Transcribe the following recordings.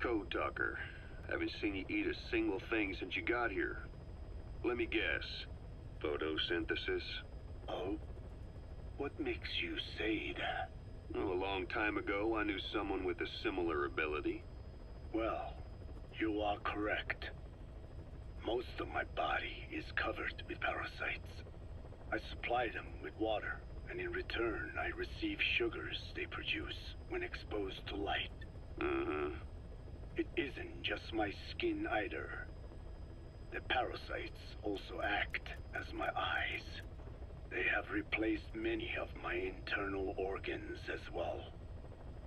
Code talker. Haven't seen you eat a single thing since you got here. Let me guess. Photosynthesis? Oh? What makes you say that? Well, a long time ago, I knew someone with a similar ability. Well, you are correct. Most of my body is covered with parasites. I supply them with water, and in return, I receive sugars they produce when exposed to light. It isn't just my skin either. The parasites also act as my eyes. They have replaced many of my internal organs as well.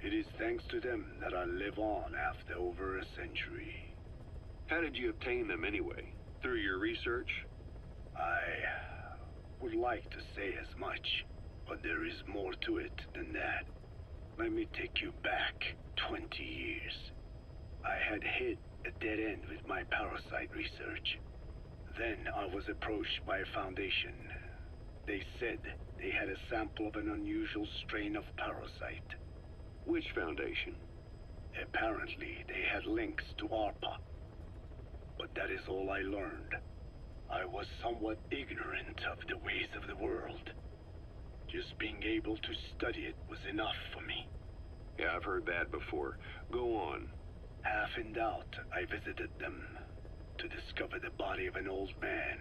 It is thanks to them that I live on after over a century. How did you obtain them anyway? Through your research? I would like to say as much, but there is more to it than that. Let me take you back 20 years. I had hit a dead end with my parasite research. Then I was approached by a foundation. They said they had a sample of an unusual strain of parasite. Which foundation? Apparently, they had links to ARPA. But that is all I learned. I was somewhat ignorant of the ways of the world. Just being able to study it was enough for me. Yeah, I've heard that before. Go on. Half in doubt, I visited them to discover the body of an old man.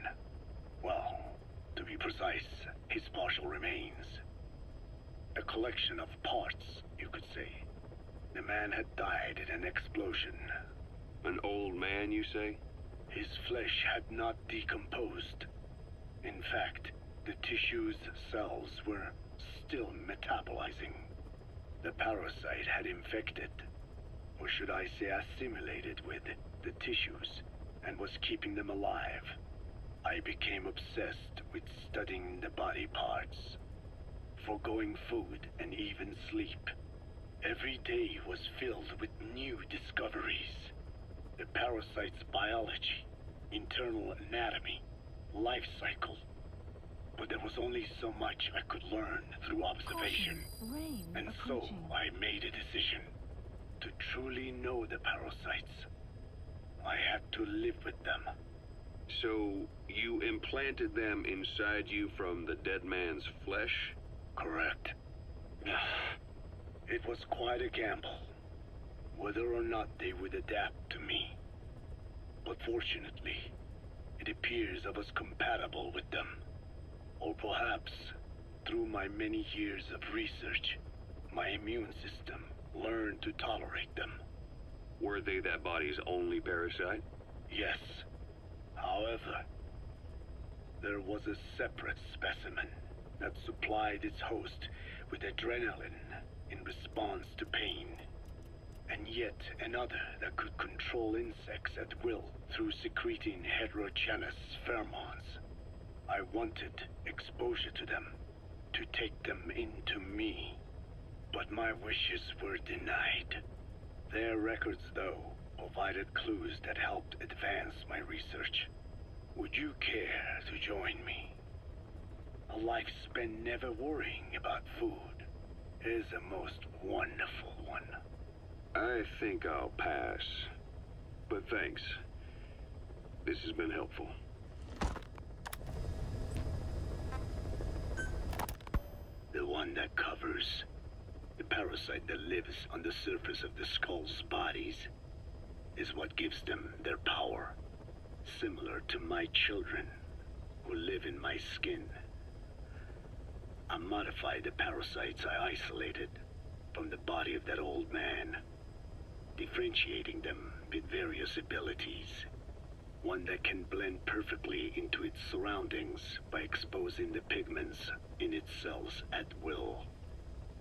Well, to be precise, his partial remains. A collection of parts, you could say. The man had died in an explosion. An old man, you say? His flesh had not decomposed. In fact, the tissue's cells were still metabolizing. The parasite had infected, or should I say assimilated with, the tissues, and was keeping them alive. I became obsessed with studying the body parts, foregoing food and even sleep. Every day was filled with new discoveries. The parasite's biology, internal anatomy, life cycle. But there was only so much I could learn through observation. And so I made a decision. To truly know the parasites, I had to live with them. So, you implanted them inside you from the dead man's flesh? Correct. It was quite a gamble, whether or not they would adapt to me. But fortunately, it appears I was compatible with them. Or perhaps, through my many years of research, my immune system learned to tolerate them. Were they that body's only parasite? Yes. However, there was a separate specimen that supplied its host with adrenaline in response to pain, and yet another that could control insects at will through secreting heterogeneous pheromones. I wanted exposure to them, to take them into me, but my wishes were denied. Their records, though, provided clues that helped advance my research. Would you care to join me? A life spent never worrying about food is a most wonderful one. I think I'll pass. But thanks. This has been helpful. The one that covers. The parasite that lives on the surface of the skull's bodies is what gives them their power, similar to my children who live in my skin. I modified the parasites I isolated from the body of that old man, differentiating them with various abilities. One that can blend perfectly into its surroundings by exposing the pigments in its cells at will.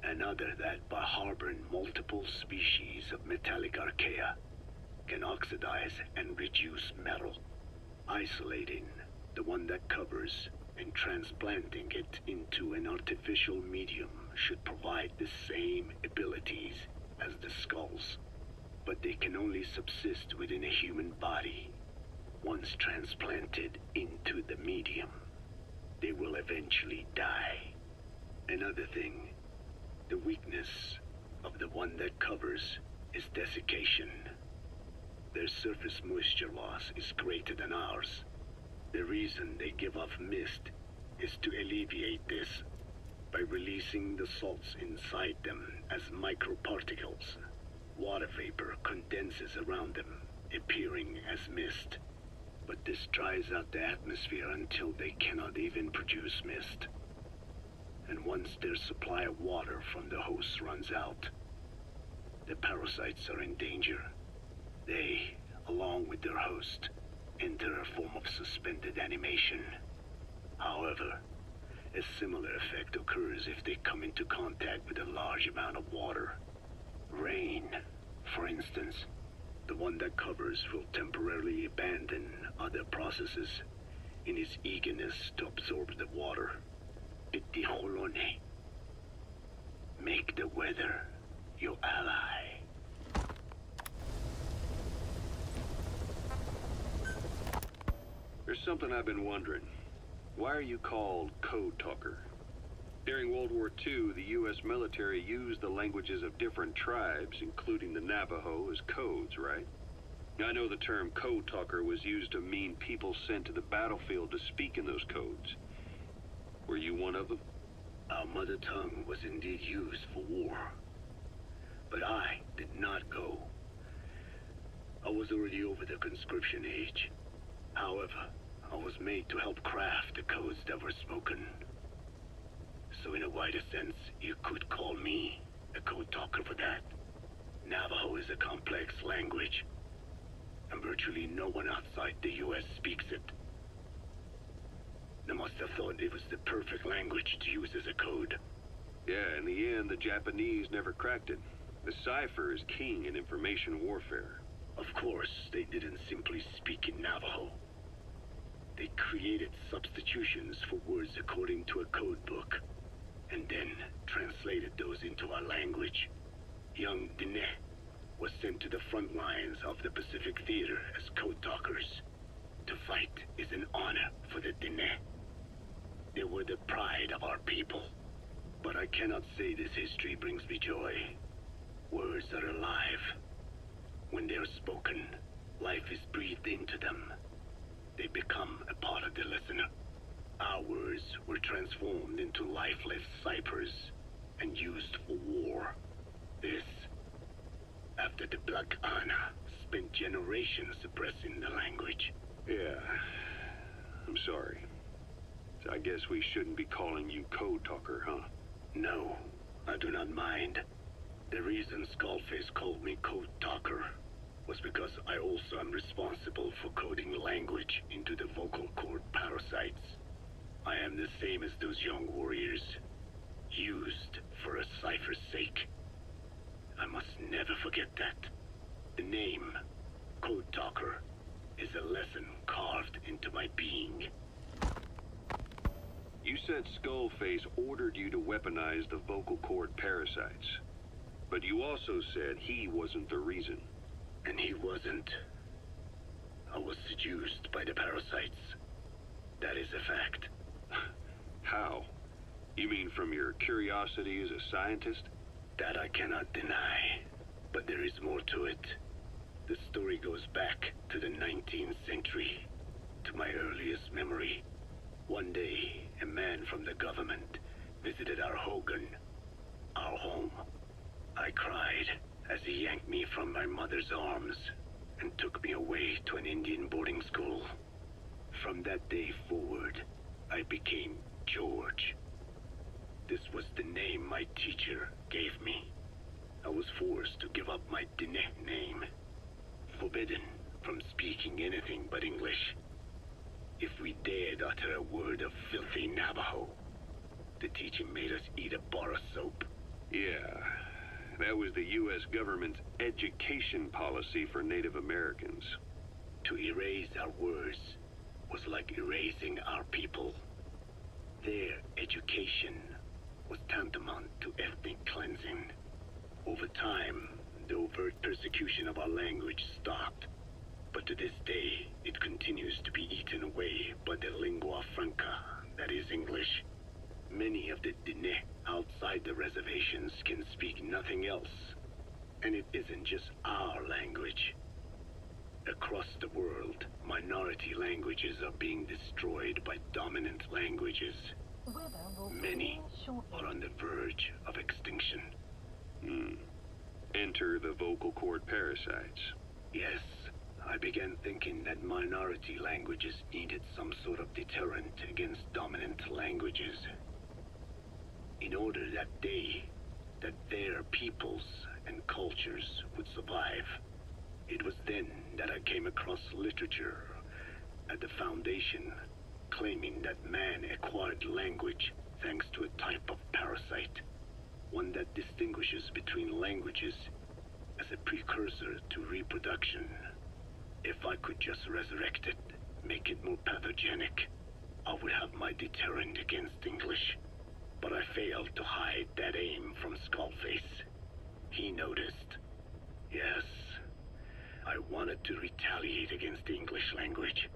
Another that, by harboring multiple species of metallic archaea, can oxidize and reduce metal. Isolating the one that covers and transplanting it into an artificial medium should provide the same abilities as the skulls, but they can only subsist within a human body. Once transplanted into the medium, they will eventually die. Another thing, the weakness of the one that covers is desiccation. Their surface moisture loss is greater than ours. The reason they give off mist is to alleviate this by releasing the salts inside them as microparticles. Water vapor condenses around them, appearing as mist. But this dries out the atmosphere until they cannot even produce mist. And once their supply of water from the host runs out, the parasites are in danger. They, along with their host, enter a form of suspended animation. However, a similar effect occurs if they come into contact with a large amount of water. Rain, for instance, the one that covers will temporarily abandon other processes in his eagerness to absorb the water. Make the weather your ally. There's something I've been wondering. Why are you called code talker? During World War II, the U.S. military used the languages of different tribes, including the Navajo, as codes, right? I know the term code talker was used to mean people sent to the battlefield to speak in those codes. Were you one of them? Our mother tongue was indeed used for war. But I did not go. I was already over the conscription age. However, I was made to help craft the codes that were spoken. So in a wider sense, you could call me a code talker for that. Navajo is a complex language, and virtually no one outside the U.S. speaks it. They must have thought it was the perfect language to use as a code. Yeah, in the end, the Japanese never cracked it. The cipher is king in information warfare. Of course, they didn't simply speak in Navajo. They created substitutions for words according to a code book, and then translated those into our language. Young Diné was sent to the front lines of the Pacific Theater as code talkers. To fight is an honor for the Diné. They were the pride of our people. But I cannot say this history brings me joy. Words are alive. When they are spoken, life is breathed into them. They become a part of the listener. Our words were transformed into lifeless ciphers and used for war. This, after the Black Ana spent generations suppressing the language. Yeah, I'm sorry. So I guess we shouldn't be calling you code talker, huh? No, I do not mind. The reason Skullface called me code talker was because I also am responsible for coding language into the vocal cord parasites. I am the same as those young warriors, used for a cipher's sake. I must never forget that. The name, Code Talker, is a lesson carved into my being. You said Skullface ordered you to weaponize the vocal cord parasites. But you also said he wasn't the reason. And he wasn't. I was seduced by the parasites. That is a fact. How? You mean from your curiosity as a scientist? That I cannot deny. But there is more to it. The story goes back to the 19th century, to my earliest memory. One day, a man from the government visited our Hogan, our home. I cried as he yanked me from my mother's arms and took me away to an Indian boarding school. From that day forward, I became George. This was the name my teacher gave me. I was forced to give up my Diné name, forbidden from speaking anything but English. If we dared utter a word of filthy Navajo, the teacher made us eat a bar of soap. Yeah, that was the U.S. government's education policy for Native Americans. To erase our words was like erasing our people. Their education was tantamount to ethnic cleansing. Over time, the overt persecution of our language stopped. But to this day, it continues to be eaten away by the lingua franca, that is English. Many of the Diné outside the reservations can speak nothing else. And it isn't just our language. Across the world, minority languages are being destroyed by dominant languages. Many are on the verge of extinction. Enter the vocal cord parasites. Yes, I began thinking that minority languages needed some sort of deterrent against dominant languages. In order that their peoples and cultures would survive. It was then that I came across literature at the foundation claiming that man acquired language thanks to a type of parasite, one that distinguishes between languages as a precursor to reproduction. If I could just resurrect it, make it more pathogenic, I would have my deterrent against English. But I failed to hide that aim from Skullface. He noticed. Yes, I wanted to retaliate against the English language,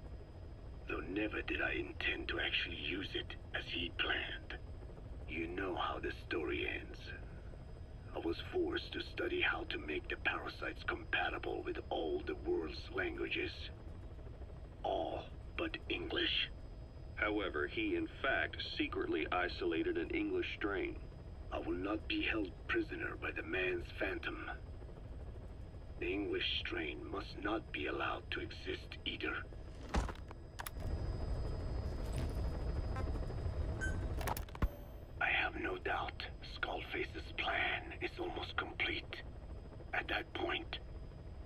though never did I intend to actually use it as he planned. You know how the story ends. I was forced to study how to make the parasites compatible with all the world's languages. All but English. However, he in fact secretly isolated an English strain. I will not be held prisoner by the man's phantom. The English strain must not be allowed to exist either. I have no doubt Skullface's plan is almost complete. At that point,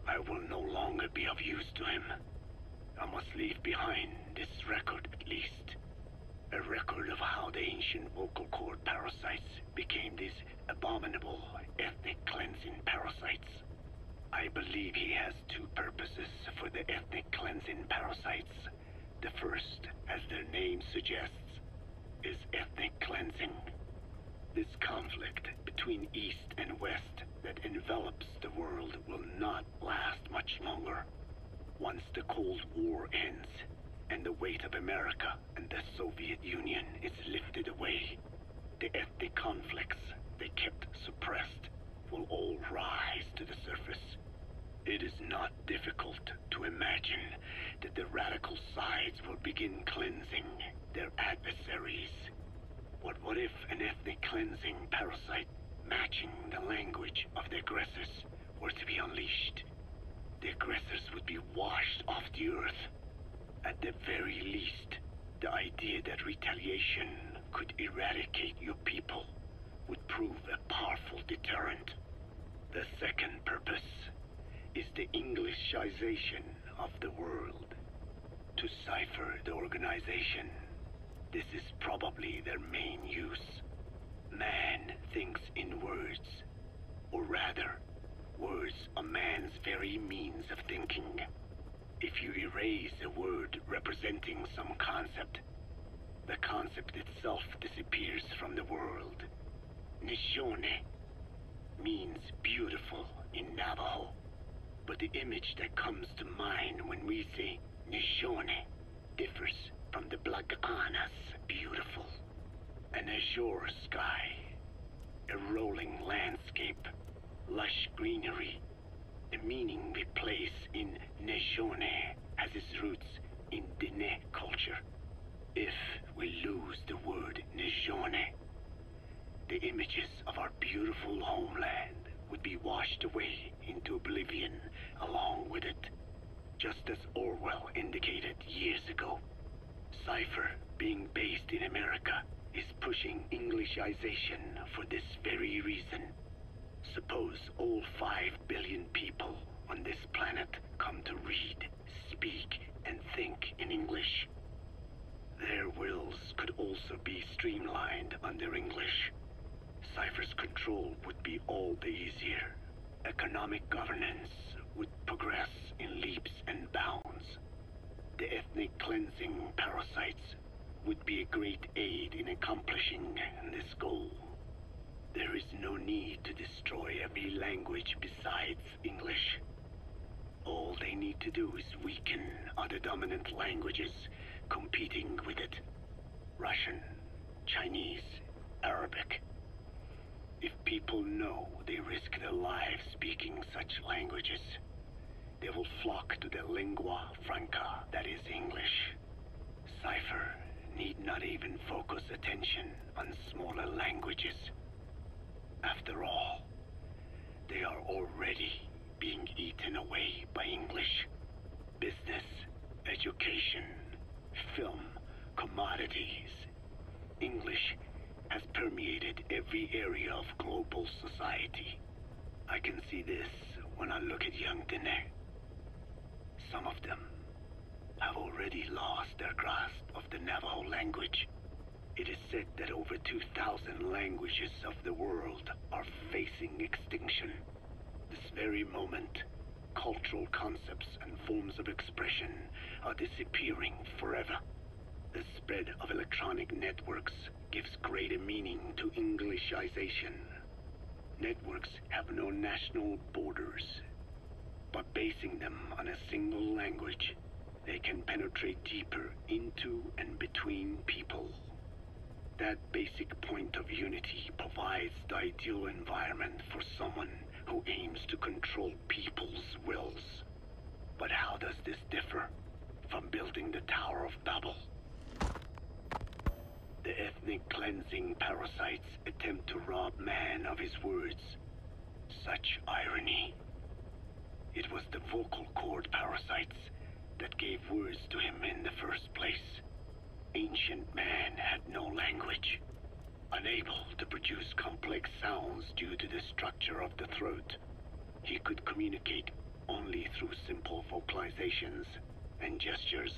I will no longer be of use to him. I must leave behind this record at least. A record of how the ancient vocal cord parasites became these abominable ethnic cleansing parasites. I believe he has two purposes for the ethnic cleansing parasites. The first, as their name suggests, is ethnic cleansing. This conflict between East and West that envelops the world will not last much longer. Once the Cold War ends, and the weight of America and the Soviet Union is lifted away, the ethnic conflicts they kept suppressed will all rise to the surface. It is not difficult to imagine that the radical sides will begin cleansing their adversaries. But what if an ethnic cleansing parasite matching the language of the aggressors were to be unleashed? The aggressors would be washed off the earth. At the very least, the idea that retaliation could eradicate your people would prove a powerful deterrent. The second purpose is the Englishization of the world. To cipher the organization, this is probably their main use. Man thinks in words, or rather, words are man's very means of thinking. If you erase a word representing some concept, the concept itself disappears from the world. Nishone means beautiful in Navajo, but the image that comes to mind when we say Nishone differs from the Blagana's beautiful. An azure sky, a rolling landscape, lush greenery. The meaning we place in Nishone has its roots in Dene culture. If we lose the word Nishone, the images of our beautiful homeland would be washed away into oblivion along with it, just as Orwell indicated years ago. Cipher, being based in America, is pushing Englishization for this very reason. Suppose all 5 billion people on this planet come to read, speak, and think in English. Their wills could also be streamlined under English. Cipher's control would be all the easier. Economic governance would progress in leaps and bounds. The ethnic cleansing parasites would be a great aid in accomplishing this goal. There is no need to destroy every language besides English. All they need to do is weaken other dominant languages competing with it. Russian, Chinese, Arabic. If people know they risk their lives speaking such languages, they will flock to the lingua franca that is English. Cipher need not even focus attention on smaller languages. After all, they are already being eaten away by English. Business, education, film, commodities. English has permeated every area of global society. I can see this when I look at young Dene. Some of them have already lost their grasp of the Navajo language. It is said that over 2,000 languages of the world are facing extinction. This very moment, cultural concepts and forms of expression are disappearing forever. The spread of electronic networks gives greater meaning to Englishization. Networks have no national borders. By basing them on a single language, they can penetrate deeper into and between people. That basic point of unity provides the ideal environment for someone who aims to control people's wills. But how does this differ from building the Tower of Babel? The ethnic cleansing parasites attempt to rob man of his words. Such irony. It was the vocal cord parasites that gave words to him in the first place. Ancient man had no language. Unable to produce complex sounds due to the structure of the throat, he could communicate only through simple vocalizations and gestures.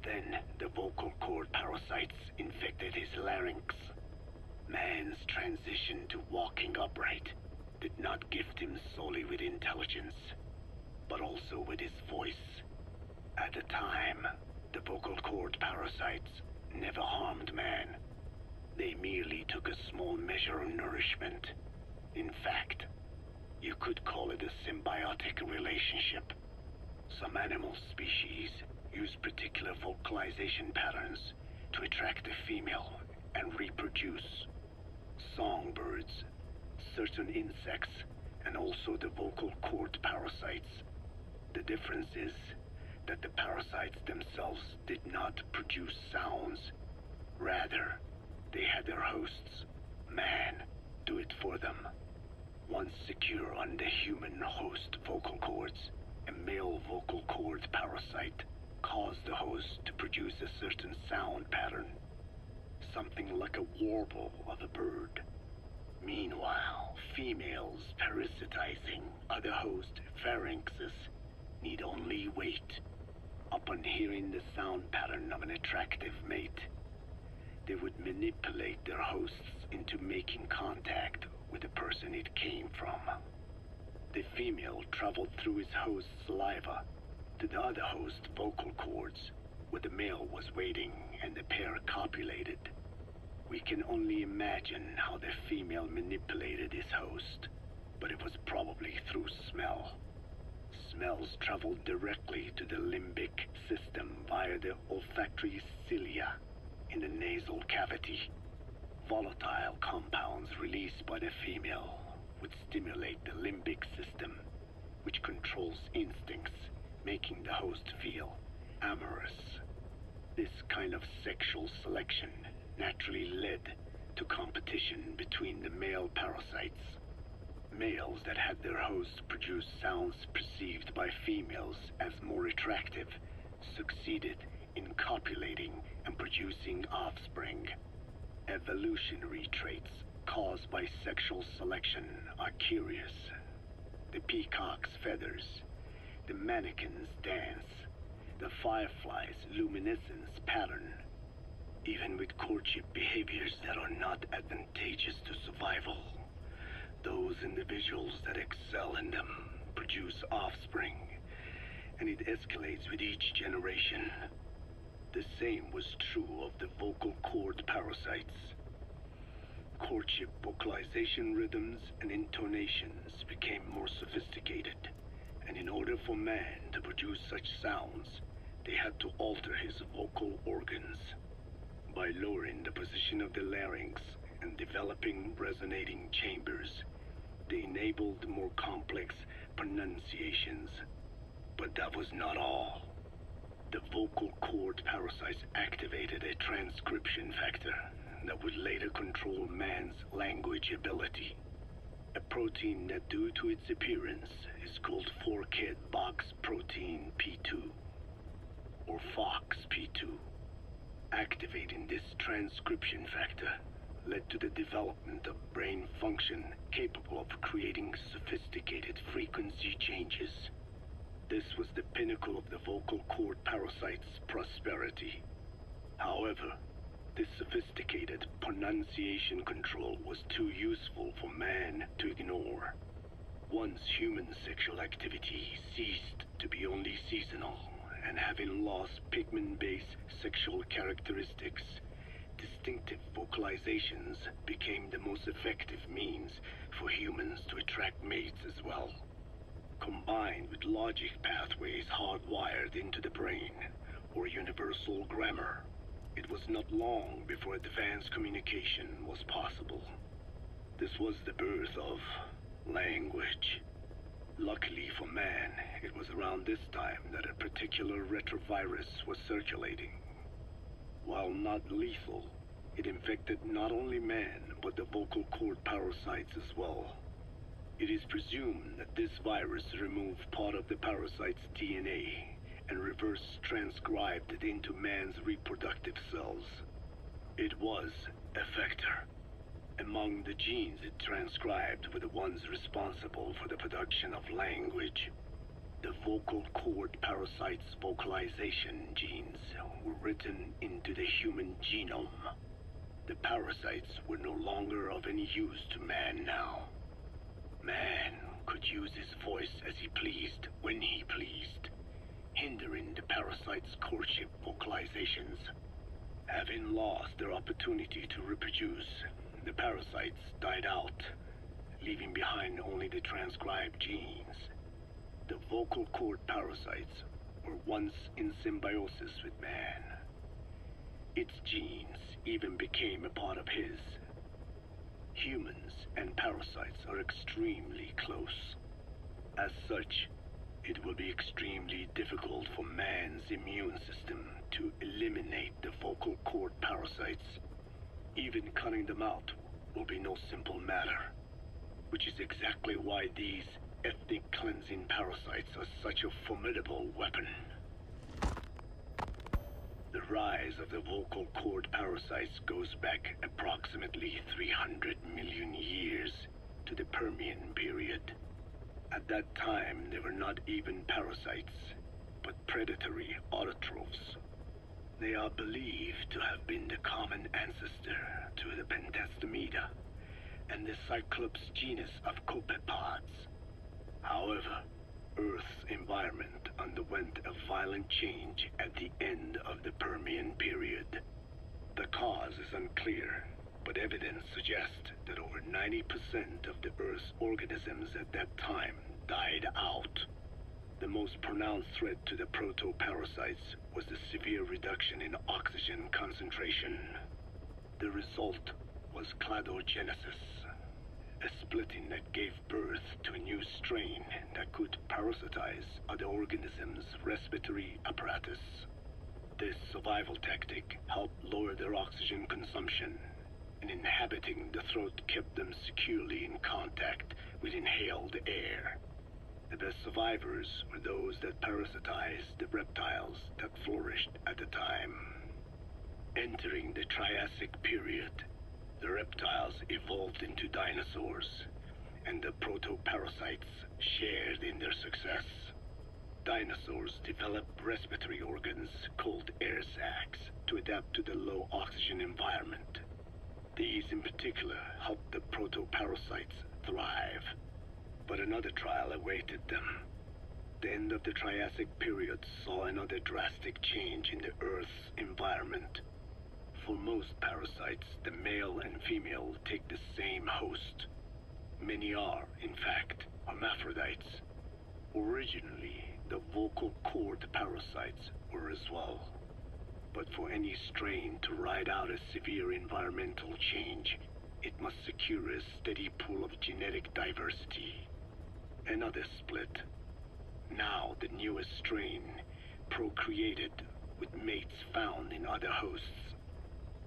Then the vocal cord parasites infected his larynx. Man's transition to walking upright did not gift him solely with intelligence, but also with his voice. At the time, the vocal cord parasites never harmed man. They merely took a small measure of nourishment. In fact, you could call it a symbiotic relationship. Some animal species use particular vocalization patterns to attract a female and reproduce. Songbirds, certain insects, and also the vocal cord parasites. The difference is that the parasites themselves did not produce sounds. Rather, they had their hosts, man, do it for them. Once secure on the human host vocal cords, a male vocal cord parasite caused the host to produce a certain sound pattern, something like a warble of a bird. Meanwhile, females parasitizing other host pharynxes need only wait. Upon hearing the sound pattern of an attractive mate, they would manipulate their hosts into making contact with the person it came from. The female traveled through his host's saliva to the other host's vocal cords, where the male was waiting and the pair copulated. We can only imagine how the female manipulated his host, but it was probably through smell. Smells traveled directly to the limbic system via the olfactory cilia in the nasal cavity. Volatile compounds released by the female would stimulate the limbic system, which controls instincts, making the host feel amorous. This kind of sexual selection naturally led to competition between the male parasites. Males that had their hosts produce sounds perceived by females as more attractive succeeded in copulating and producing offspring. Evolutionary traits caused by sexual selection are curious. The peacock's feathers, the mannequin's dance, the firefly's luminescence pattern. Even with courtship behaviors that are not advantageous to survival, those individuals that excel in them produce offspring, and it escalates with each generation. The same was true of the vocal cord parasites. Courtship vocalization rhythms and intonations became more sophisticated, and in order for man to produce such sounds, they had to alter his vocal organs. By lowering the position of the larynx and developing resonating chambers, they enabled more complex pronunciations. But that was not all. The vocal cord parasites activated a transcription factor that would later control man's language ability. A protein that, due to its appearance, is called forkhead box protein P2, or FOXP2. Activating this transcription factor led to the development of brain function capable of creating sophisticated frequency changes. This was the pinnacle of the vocal cord parasite's prosperity. However, this sophisticated pronunciation control was too useful for man to ignore. Once human sexual activity ceased to be only seasonal, and having lost pigment-based sexual characteristics, distinctive vocalizations became the most effective means for humans to attract mates as well. Combined with logic pathways hardwired into the brain, or universal grammar, it was not long before advanced communication was possible. This was the birth of language. Luckily for man, it was around this time that a particular retrovirus was circulating. While not lethal, it infected not only man, but the vocal cord parasites as well. It is presumed that this virus removed part of the parasite's DNA and reverse transcribed it into man's reproductive cells. It was a vector. Among the genes it transcribed were the ones responsible for the production of language. The vocal cord parasite's vocalization genes were written into the human genome. The parasites were no longer of any use to man now. Man could use his voice as he pleased, when he pleased, hindering the parasite's courtship vocalizations. Having lost their opportunity to reproduce, the parasites died out, leaving behind only the transcribed genes. The vocal cord parasites were once in symbiosis with man. Its genes even became a part of his. Humans and parasites are extremely close. As such, it will be extremely difficult for man's immune system to eliminate the vocal cord parasites. Even cutting them out will be no simple matter, which is exactly why these ethnic cleansing parasites are such a formidable weapon. The rise of the vocal cord parasites goes back approximately 300 million years to the Permian period. At that time, they were not even parasites, but predatory autotrophs. They are believed to have been the common ancestor to the Pentastomida and the Cyclops genus of copepods. However, Earth's environment underwent a violent change at the end of the Permian period. The cause is unclear, but evidence suggests that over 90% of the Earth's organisms at that time died out. The most pronounced threat to the proto-parasites was the severe reduction in oxygen concentration. The result was cladogenesis, a splitting that gave birth to a new strain that could parasitize other organisms' respiratory apparatus. This survival tactic helped lower their oxygen consumption, and inhabiting the throat kept them securely in contact with inhaled air. The best survivors were those that parasitized the reptiles that flourished at the time. Entering the Triassic period, the reptiles evolved into dinosaurs, and the proto-parasites shared in their success. Dinosaurs developed respiratory organs called air sacs to adapt to the low oxygen environment. These in particular helped the proto-parasites thrive. But another trial awaited them. The end of the Triassic period saw another drastic change in the Earth's environment. For most parasites, the male and female take the same host. Many are, in fact, hermaphrodites. Originally, the vocal cord parasites were as well. But for any strain to ride out a severe environmental change, it must secure a steady pool of genetic diversity. Another split. Now the newest strain procreated with mates found in other hosts,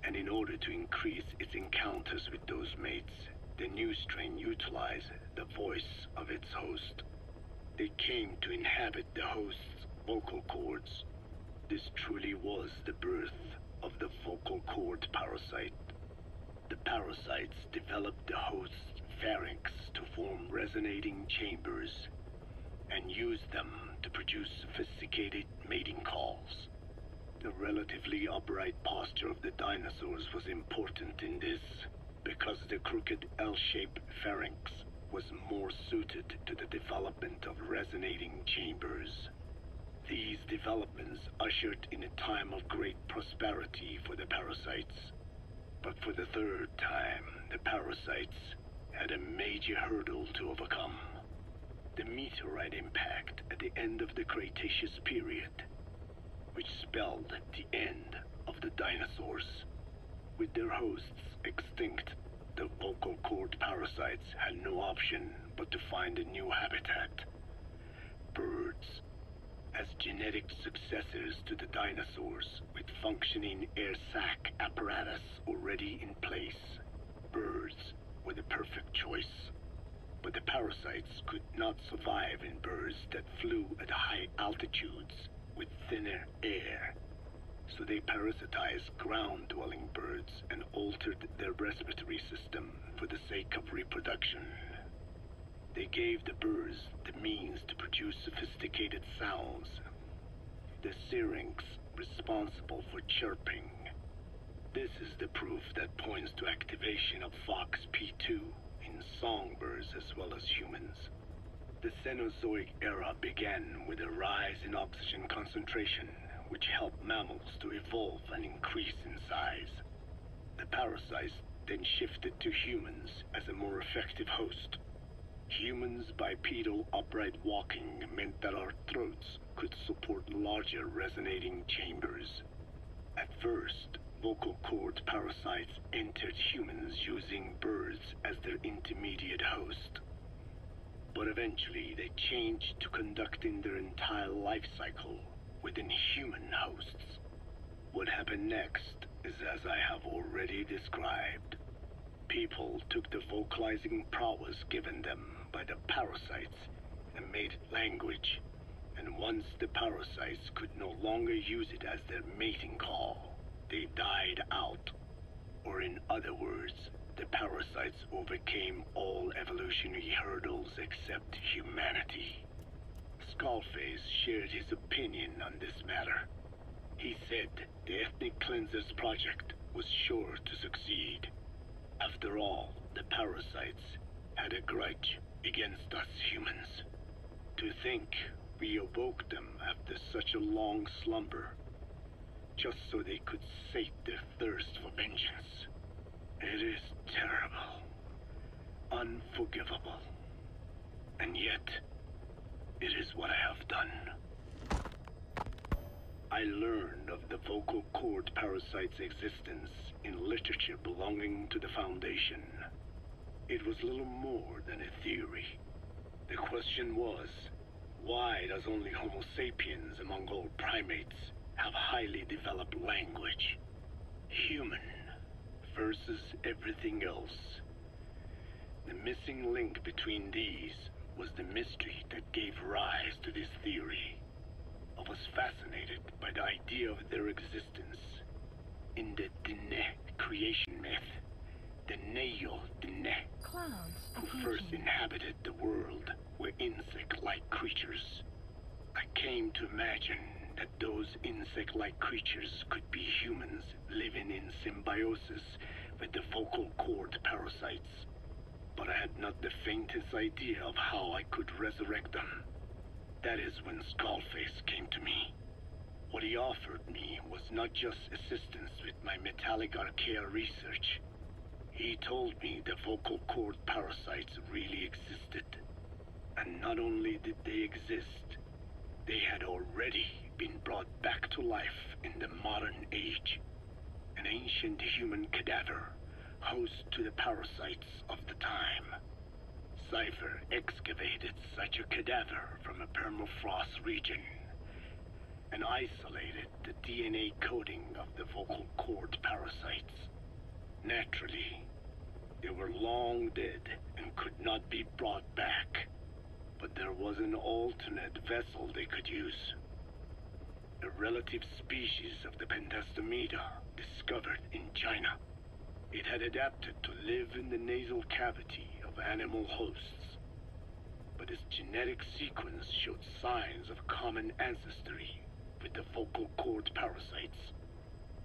and in order to increase its encounters with those mates, the new strain utilized the voice of its host. They came to inhabit the host's vocal cords. This truly was the birth of the vocal cord parasite. The parasites developed the host's pharynx to form resonating chambers and used them to produce sophisticated mating calls. The relatively upright posture of the dinosaurs was important in this, because the crooked L-shaped pharynx was more suited to the development of resonating chambers. These developments ushered in a time of great prosperity for the parasites. But for the third time, the parasites had a major hurdle to overcome. The meteorite impact at the end of the Cretaceous period, which spelled the end of the dinosaurs. With their hosts extinct, the vocal cord parasites had no option but to find a new habitat. Birds. As genetic successors to the dinosaurs, with functioning air sac apparatus already in place, birds were the perfect choice. But the parasites could not survive in birds that flew at high altitudes with thinner air, so they parasitized ground-dwelling birds and altered their respiratory system for the sake of reproduction. They gave the birds the means to produce sophisticated sounds, the syrinx responsible for chirping. This is the proof that points to activation of FOXP2 in songbirds as well as humans. The Cenozoic era began with a rise in oxygen concentration, which helped mammals to evolve and increase in size. The parasites then shifted to humans as a more effective host. Humans' bipedal upright walking meant that our throats could support larger resonating chambers. At first, vocal cord parasites entered humans using birds as their intermediate host. But eventually they changed to conducting their entire life cycle within human hosts. What happened next is as I have already described. People took the vocalizing prowess given them by the parasites and made it language, and once the parasites could no longer use it as their mating call, they died out. Or in other words, the parasites overcame all evolutionary hurdles except humanity. Skullface shared his opinion on this matter. He said the Ethnic Cleansers Project was sure to succeed. After all, the parasites had a grudge against us humans. To think we awoke them after such a long slumber, just so they could sate their thirst for vengeance. It is terrible, unforgivable, and yet, it is what I have done. I learned of the vocal cord parasite's existence in literature belonging to the Foundation. It was little more than a theory. The question was, why does only Homo sapiens among all primates have highly developed language? Human versus everything else. The missing link between these was the mystery that gave rise to this theory. I was fascinated by the idea of their existence. In the Dene creation myth, the Neo Dene, who first inhabited the world, were insect-like creatures. I came to imagine that those insect-like creatures could be humans living in symbiosis with the vocal cord parasites. But I had not the faintest idea of how I could resurrect them. That is when Skullface came to me. What he offered me was not just assistance with my metallic archaea research. He told me the vocal cord parasites really existed. And not only did they exist, they had already been brought back to life in the modern age. An ancient human cadaver, host to the parasites of the time. Cypher excavated such a cadaver from a permafrost region and isolated the DNA coding of the vocal cord parasites. Naturally, they were long dead and could not be brought back, but there was an alternate vessel they could use. A relative species of the Pentastomida discovered in China. It had adapted to live in the nasal cavity of animal hosts, but its genetic sequence showed signs of common ancestry with the vocal cord parasites.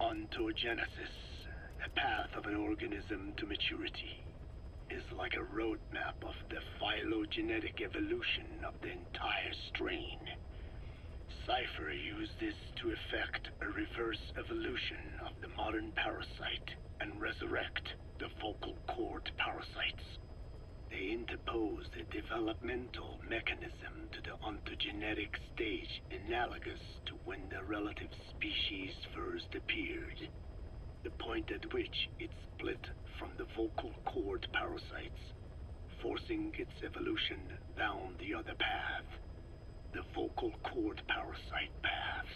Ontogenesis, the path of an organism to maturity, is like a roadmap of the phylogenetic evolution of the entire strain. Cypher used this to effect a reverse evolution of the modern parasite and resurrect the vocal cord parasites. They interposed a developmental mechanism to the ontogenetic stage analogous to when the relative species first appeared, the point at which it split from the vocal cord parasites, forcing its evolution down the other path, the vocal cord parasite path.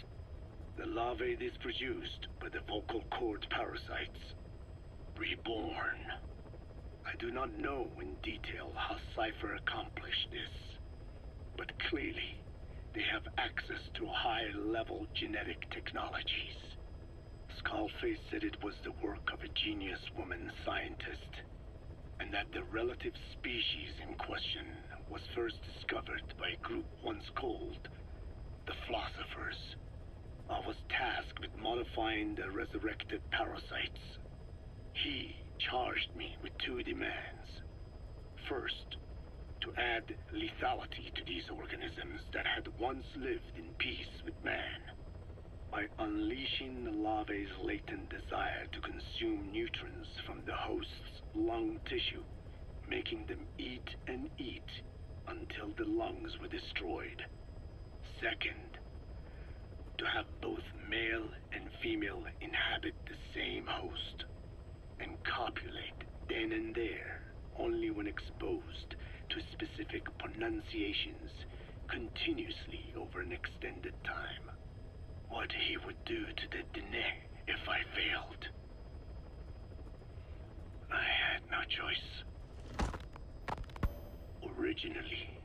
The larvae this produced by the vocal cord parasites, reborn. I do not know in detail how Cypher accomplished this, but clearly they have access to high-level genetic technologies. Skullface said it was the work of a genius woman scientist, and that the relative species in question was first discovered by a group once called the Philosophers. I was tasked with modifying the resurrected parasites. He charged me with two demands. First, to add lethality to these organisms that had once lived in peace with man, by unleashing the larvae's latent desire to consume nutrients from the host's lung tissue, making them eat and eat until the lungs were destroyed. Second, to have both male and female inhabit the same host and copulate then and there only when exposed to specific pronunciations continuously over an extended time. What he would do to the Dene if I failed. I had no choice. Originally,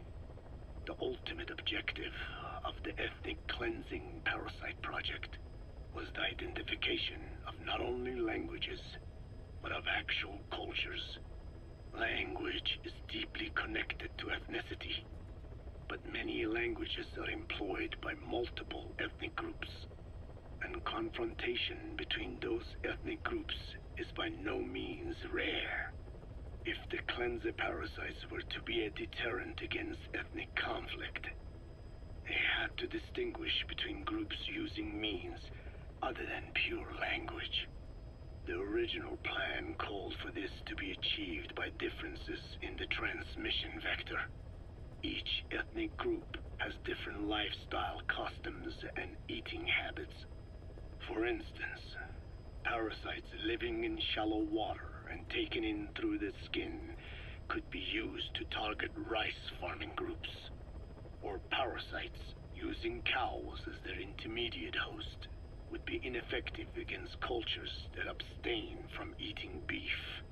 the ultimate objective of the ethnic cleansing parasite project was the identification of not only languages, but of actual cultures. Language is deeply connected to ethnicity, but many languages are employed by multiple ethnic groups, and confrontation between those ethnic groups is by no means rare. If the cleanser parasites were to be a deterrent against ethnic conflict, they had to distinguish between groups using means other than pure language. The original plan called for this to be achieved by differences in the transmission vector. Each ethnic group has different lifestyle customs and eating habits. For instance, parasites living in shallow water and taken in through the skin could be used to target rice farming groups, or parasites using cows as their intermediate host would be ineffective against cultures that abstain from eating beef.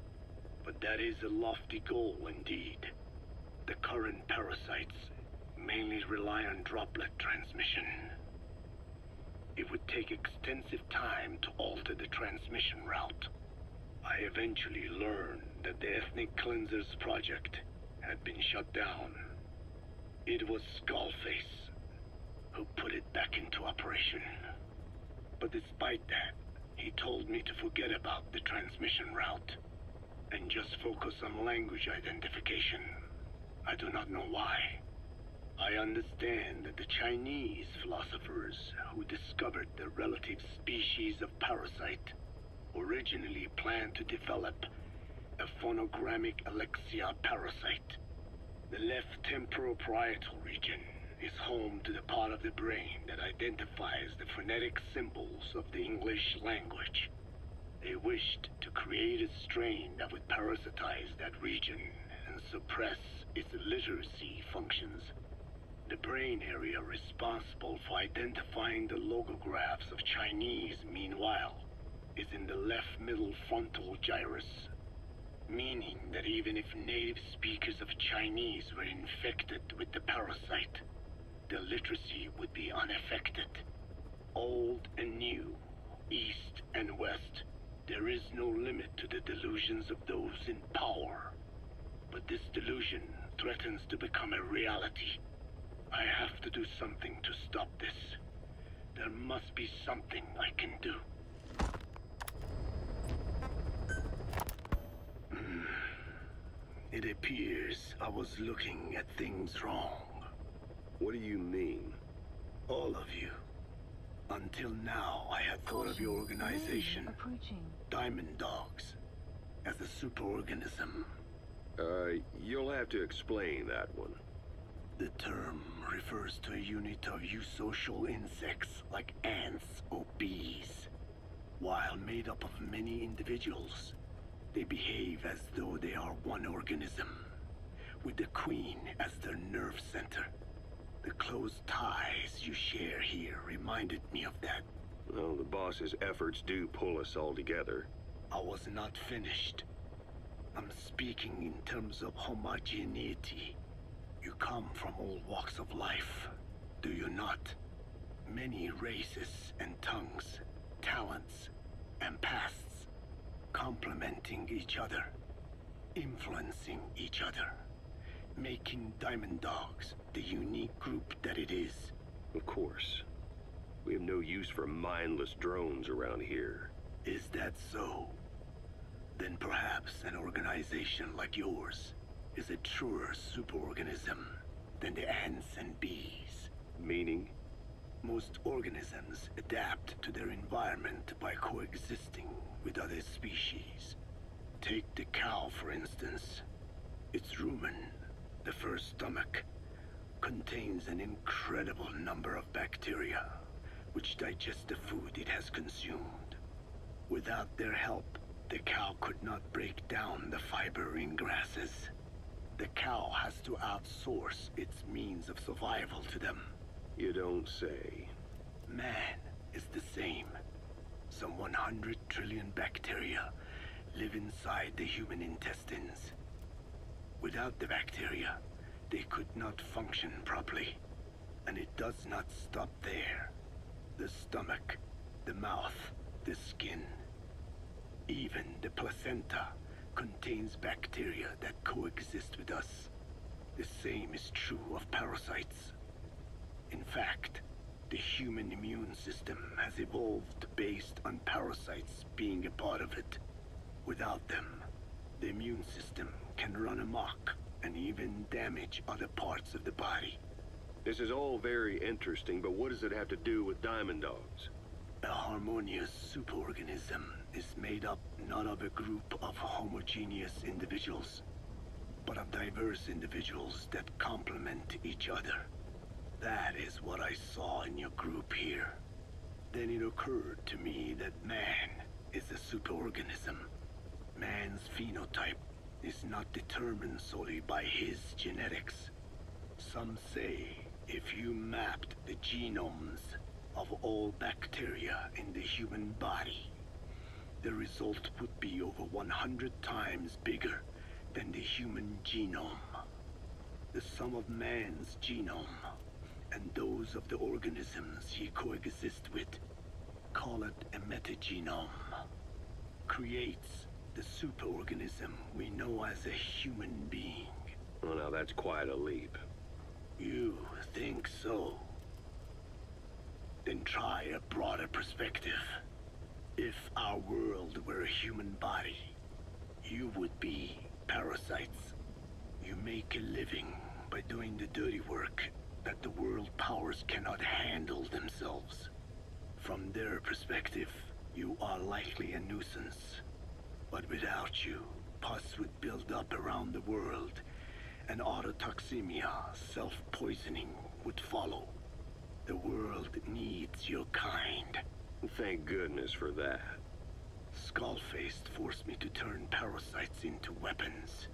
But that is a lofty goal indeed. The current parasites mainly rely on droplet transmission. It would take extensive time to alter the transmission route. I eventually learned that the Ethnic Cleansers project had been shut down. It was Skullface who put it back into operation. But despite that, he told me to forget about the transmission route and just focus on language identification. I do not know why. I understand that the Chinese philosophers who discovered the relative species of parasite originally planned to develop a phonogrammic Alexia parasite. The left temporal parietal region is home to the part of the brain that identifies the phonetic symbols of the English language. They wished to create a strain that would parasitize that region and suppress its literacy functions. The brain area responsible for identifying the logographs of Chinese, meanwhile, is in the left middle frontal gyrus, meaning that even if native speakers of Chinese were infected with the parasite, the literacy would be unaffected. Old and new, east and west, there is no limit to the delusions of those in power. But this delusion threatens to become a reality. I have to do something to stop this. There must be something I can do. It appears I was looking at things wrong. What do you mean? All of you. Until now, I had thought of your organization, Diamond Dogs, as a superorganism. You'll have to explain that one. The term refers to a unit of eusocial insects like ants or bees. While made up of many individuals, they behave as though they are one organism, with the queen as their nerve center. The close ties you share here reminded me of that. Well, the boss's efforts do pull us all together. I was not finished. I'm speaking in terms of homogeneity. You come from all walks of life, do you not? Many races and tongues, talents and pasts, complementing each other, influencing each other, making Diamond Dogs the unique group that it is. Of course. We have no use for mindless drones around here. Is that so? Then perhaps an organization like yours is a truer superorganism than the ants and bees. Meaning? Most organisms adapt to their environment by coexisting with other species. Take the cow, for instance. Its rumen, the first stomach, contains an incredible number of bacteria which digest the food it has consumed. Without their help, the cow could not break down the fiber in grasses. The cow has to outsource its means of survival to them. You don't say. Man is the same. Some 100 trillion bacteria live inside the human intestines. Without the bacteria, they could not function properly. And it does not stop there. The stomach, the mouth, the skin, even the placenta contains bacteria that coexist with us. The same is true of parasites. In fact, the human immune system has evolved based on parasites being a part of it. Without them, the immune system can run amok and even damage other parts of the body. This is all very interesting, but what does it have to do with Diamond Dogs? A harmonious superorganism is made up not of a group of homogeneous individuals, but of diverse individuals that complement each other. That is what I saw in your group here. Then it occurred to me that man is a superorganism. Man's phenotype is not determined solely by his genetics. Some say if you mapped the genomes of all bacteria in the human body, the result would be over 100 times bigger than the human genome. The sum of man's genome and those of the organisms he coexists with, call it a metagenome, creates the superorganism we know as a human being. Well, now that's quite a leap. You think so? Then try a broader perspective. If our world were a human body, you would be parasites. You make a living by doing the dirty work that the world powers cannot handle themselves. From their perspective, you are likely a nuisance. But without you, pus would build up around the world, and autotoxemia, self-poisoning, would follow. The world needs your kind. Thank goodness for that. Skullfaced forced me to turn parasites into weapons.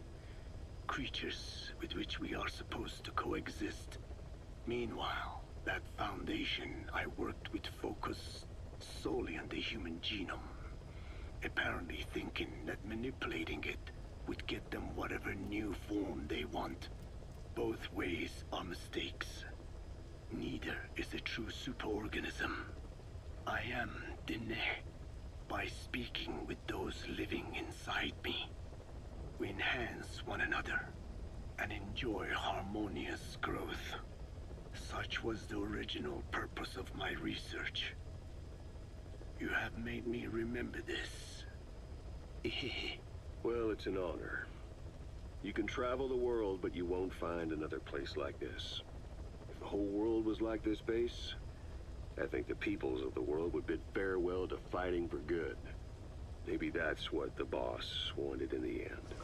creatures with which we are supposed to coexist. Meanwhile, that foundation I worked with focused solely on the human genome, apparently thinking that manipulating it would get them whatever new form they want. Both ways are mistakes. Neither is a true superorganism. I am Dine. By speaking with those living inside me, we enhance one another and enjoy harmonious growth. Such was the original purpose of my research. You have made me remember this. Well, it's an honor. You can travel the world, but you won't find another place like this. If the whole world was like this base, I think the peoples of the world would bid farewell to fighting for good. Maybe that's what the boss wanted in the end.